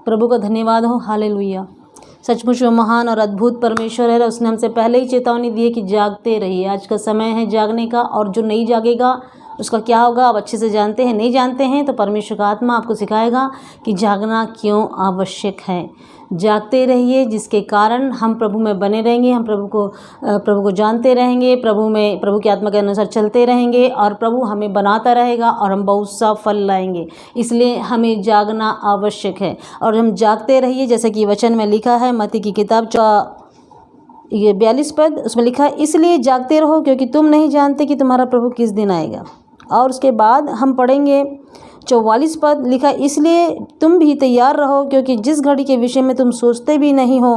प्रभु का धन्यवाद हो, हालेलुया। सचमुच वो महान और अद्भुत परमेश्वर है। उसने हमसे पहले ही चेतावनी दी है कि जागते रहिए। आज का समय है जागने का, और जो नहीं जागेगा उसका क्या होगा आप अच्छे से जानते हैं। नहीं जानते हैं तो परमेश्वर का आत्मा आपको सिखाएगा कि जागना क्यों आवश्यक है। जागते रहिए, जिसके कारण हम प्रभु में बने रहेंगे, हम प्रभु को जानते रहेंगे, प्रभु की आत्मा के अनुसार चलते रहेंगे, और प्रभु हमें बनाता रहेगा और हम बहुत सा फल लाएंगे। इसलिए हमें जागना आवश्यक है। और हम जागते रहिए, जैसे कि वचन में लिखा है मत्ती की किताब 42 पद, उसमें लिखा है, इसलिए जागते रहो क्योंकि तुम नहीं जानते कि तुम्हारा प्रभु किस दिन आएगा। और उसके बाद हम पढ़ेंगे 44 पद, लिखा, इसलिए तुम भी तैयार रहो क्योंकि जिस घड़ी के विषय में तुम सोचते भी नहीं हो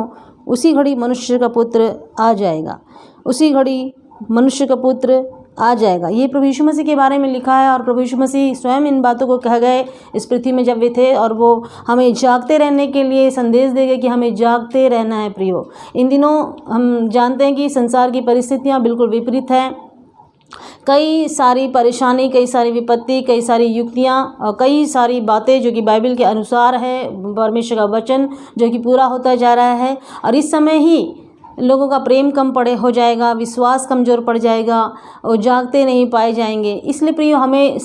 उसी घड़ी मनुष्य का पुत्र आ जाएगा। उसी घड़ी मनुष्य का पुत्र आ जाएगा। ये प्रभु यीशु मसीह के बारे में लिखा है, और प्रभु यीशु मसीह स्वयं इन बातों को कह गए इस पृथ्वी में जब वे थे, और वो हमें जागते रहने के लिए संदेश दे गए कि हमें जागते रहना है। प्रियो, इन दिनों हम जानते हैं कि संसार की परिस्थितियाँ बिल्कुल विपरीत हैं। कई सारी परेशानी, कई सारी विपत्ति, कई सारी युक्तियाँ और कई सारी बातें जो कि बाइबल के अनुसार है, परमेश्वर का वचन जो कि पूरा होता जा रहा है। और इस समय ही लोगों का प्रेम कम हो जाएगा, विश्वास कमज़ोर पड़ जाएगा और जागते नहीं पाए जाएंगे। इसलिए प्रियो, हमें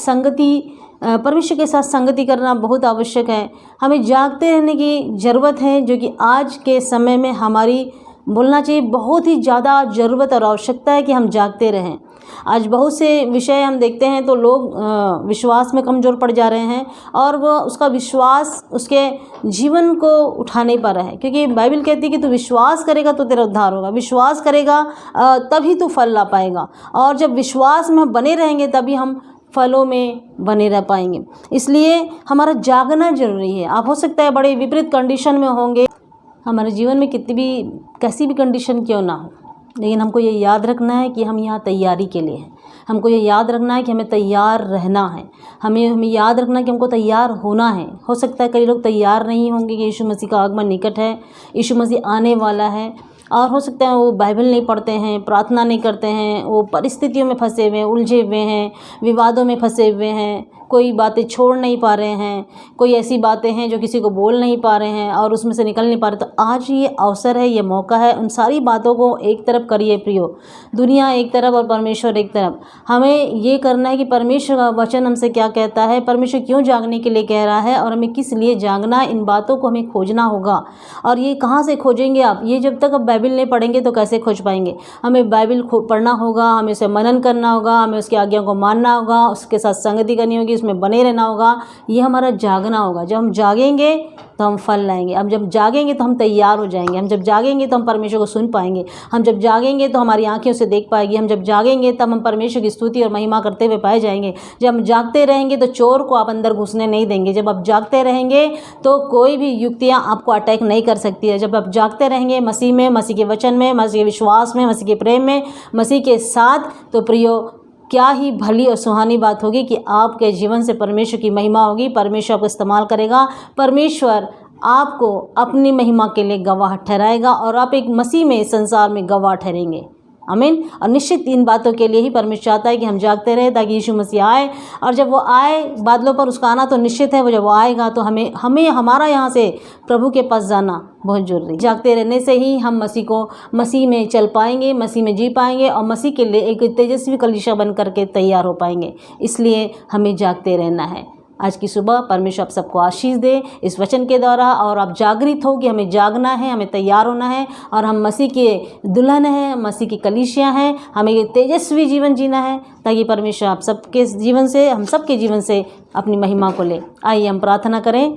परमेश्वर के साथ संगति करना बहुत आवश्यक है। हमें जागते रहने की ज़रूरत है, जो कि आज के समय में हमारी बोलना चाहिए बहुत ही ज़्यादा ज़रूरत और आवश्यकता है कि हम जागते रहें। आज बहुत से विषय हम देखते हैं तो लोग विश्वास में कमज़ोर पड़ जा रहे हैं, और वो उसका विश्वास उसके जीवन को उठा नहीं पा रहा है, क्योंकि बाइबल कहती है कि तू विश्वास करेगा तो तेरा उद्धार होगा, विश्वास करेगा तभी तू फल ला पाएगा, और जब विश्वास में हम बने रहेंगे तभी हम फलों में बने रह पाएंगे। इसलिए हमारा जागना जरूरी है। आप हो सकता है बड़े विपरीत कंडीशन में होंगे, हमारे जीवन में कैसी भी कंडीशन क्यों ना हो, लेकिन हमको ये याद रखना है कि हम यहाँ तैयारी के लिए हैं। हमको ये याद रखना है कि हमें तैयार रहना है। हमें याद रखना है कि हमको तैयार होना है। हो सकता है कई लोग तैयार नहीं होंगे कि यीशु मसीह का आगमन निकट है, यीशु मसीह आने वाला है, और हो सकता है वो बाइबल नहीं पढ़ते हैं, प्रार्थना नहीं करते हैं, वो परिस्थितियों में फंसे हुए हैं, उलझे हुए हैं, विवादों में फंसे हुए हैं, कोई बातें छोड़ नहीं पा रहे हैं, कोई ऐसी बातें हैं जो किसी को बोल नहीं पा रहे हैं और उसमें से निकल नहीं पा रहे। तो आज ये अवसर है, ये मौका है, उन सारी बातों को एक तरफ करिए प्रियो। दुनिया एक तरफ और परमेश्वर एक तरफ। हमें ये करना है कि परमेश्वर का वचन हमसे क्या कहता है, परमेश्वर क्यों जागने के लिए कह रहा है और हमें किस लिए जागना है, इन बातों को हमें खोजना होगा। और ये कहाँ से खोजेंगे आप? ये जब तक आप बाइबल नहीं पढ़ेंगे तो कैसे खोज पाएंगे? हमें बाइबल पढ़ना होगा, हमें उसे मनन करना होगा, हमें उसकी आज्ञाओं को मानना होगा, उसके साथ संगति करनी होगी, उसमें बने रहना होगा। ये हमारा जागना होगा। जब हम जागेंगे तो हम फल लाएंगे। अब जब जागेंगे तो हम तैयार हो जाएंगे। हम जब जागेंगे तो हम परमेश्वर को सुन पाएंगे। हम जब जागेंगे तो हमारी आंखें उसे देख पाएगी। हम जब जागेंगे तब हम परमेश्वर की स्तुति और महिमा करते हुए पाए जाएंगे। जब हम जागते रहेंगे तो चोर को आप अंदर घुसने नहीं देंगे। जब आप जागते रहेंगे तो कोई भी युक्तियां आपको अटैक नहीं कर सकती है। जब आप जागते रहेंगे मसीह में, मसीह के वचन में, मसीह के विश्वास में, मसीह के प्रेम में, मसीह के साथ, तो प्रियो क्या ही भली और सुहानी बात होगी कि आपके जीवन से परमेश्वर की महिमा होगी। परमेश्वर आपको इस्तेमाल करेगा। परमेश्वर आपको अपनी महिमा के लिए गवाह ठहराएगा और आप एक मसीह में संसार में गवाह ठहरेंगे। आमीन। और निश्चित इन बातों के लिए ही परमेश्वर चाहता है कि हम जागते रहें ताकि यीशु मसीह आए, और जब वो आए बादलों पर, उसका आना तो निश्चित है। वो जब वो आएगा तो हमें हमारा यहाँ से प्रभु के पास जाना बहुत जरूरी। जागते रहने से ही हम मसीह में चल पाएंगे, मसीह में जी पाएंगे और मसीह के लिए एक तेजस्वी कलीसिया बन करके तैयार हो पाएंगे। इसलिए हमें जागते रहना है। आज की सुबह परमेश्वर आप सबको आशीष दे इस वचन के द्वारा, और आप जागृत हो कि हमें जागना है, हमें तैयार होना है, और हम मसीह के दुल्हन हैं, मसीह की कलीसिया हैं। हमें ये तेजस्वी जीवन जीना है ताकि परमेश्वर आप सबके जीवन से, हम सबके जीवन से अपनी महिमा को ले। आइए हम प्रार्थना करें।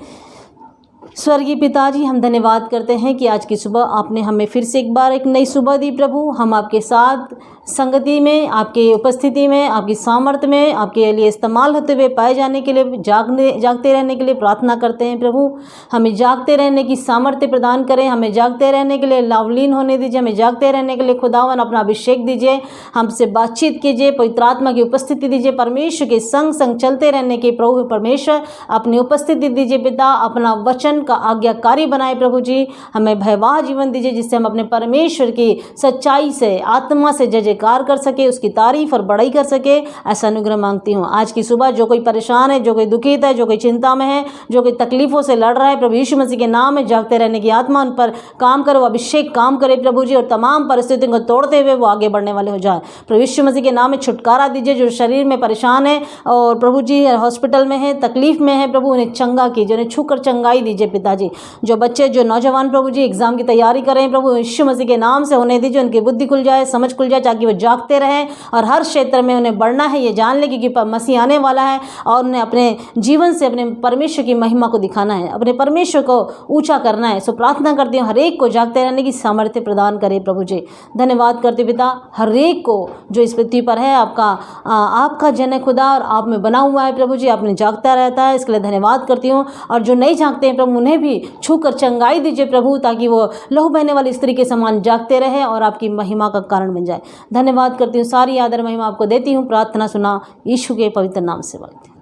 स्वर्गीय पिताजी, हम धन्यवाद करते हैं कि आज की सुबह आपने हमें फिर से एक बार एक नई सुबह दी। प्रभु, हम आपके साथ संगति में, आपके उपस्थिति में, आपकी सामर्थ्य में, आपके लिए इस्तेमाल होते हुए पाए जाने के लिए, जागते रहने के लिए प्रार्थना करते हैं। प्रभु, हमें जागते रहने की सामर्थ्य प्रदान करें। हमें जागते रहने के लिए लावलीन होने दीजिए। हमें जागते रहने के लिए खुदावन अपना अभिषेक दीजिए। हमसे बातचीत कीजिए, पवित्र आत्मा की उपस्थिति दीजिए। परमेश्वर के संग संग चलते रहने की प्रभु परमेश्वर अपनी उपस्थिति दीजिए। पिता, अपना वचन का आज्ञाकारी बनाए प्रभु जी। हमें भयवाह जीवन दीजिए जिससे हम अपने परमेश्वर की सच्चाई से, आत्मा से जय जयकार कर सके, उसकी तारीफ और बड़ाई कर सके। ऐसा अनुग्रह मांगती हूँ। आज की सुबह जो कोई परेशान है, जो कोई दुखित है, जो कोई चिंता में है, जो कोई तकलीफों से लड़ रहा है, प्रभु यीशु मसीह के नाम में जागते रहने की आत्मा उन पर काम करे, वो अभिषेक काम करे प्रभु जी, और तमाम परिस्थितियों को तोड़ते हुए वो आगे बढ़ने वाले हो जाए। प्रभु यीशु मसीह के नाम में छुटकारा दीजिए। जो शरीर में परेशान है और प्रभु जी हॉस्पिटल में है, तकलीफ में है, प्रभु उन्हें चंगा कीजिए, उन्हें छूकर चंगाई दीजिए पिताजी। जो बच्चे, जो नौजवान प्रभु जी एग्जाम की तैयारी करें, प्रभु यीशु मसीह के नाम से होने दीजिए, उनकी बुद्धि खुल जाए, समझ खुल जाए, ताकि वो जागते रहें और हर क्षेत्र में उन्हें बढ़ना है ये जान ले क्योंकि मसीह आने वाला है और उन्हें अपने जीवन से अपने परमेश्वर की महिमा को दिखाना है, अपने परमेश्वर को ऊंचा करना है। सो प्रार्थना करती हूँ हर एक को जागते रहने की सामर्थ्य प्रदान करे प्रभु जी। धन्यवाद करते पिता, हर एक को जो इस पृथ्वी पर है आपका जन है खुदा और आप में बना हुआ है प्रभु जी, आपने जागता रहता है, इसके लिए धन्यवाद करती हूँ। और जो नहीं जागते हैं प्रभु उन्हें भी छूकर चंगाई दीजिए प्रभु, ताकि वो लहू बहने वाली स्त्री के समान जागते रहे और आपकी महिमा का कारण बन जाए। धन्यवाद करती हूँ, सारी आदर महिमा आपको देती हूँ। प्रार्थना सुना यीशु के पवित्र नाम से मांगती हूँ।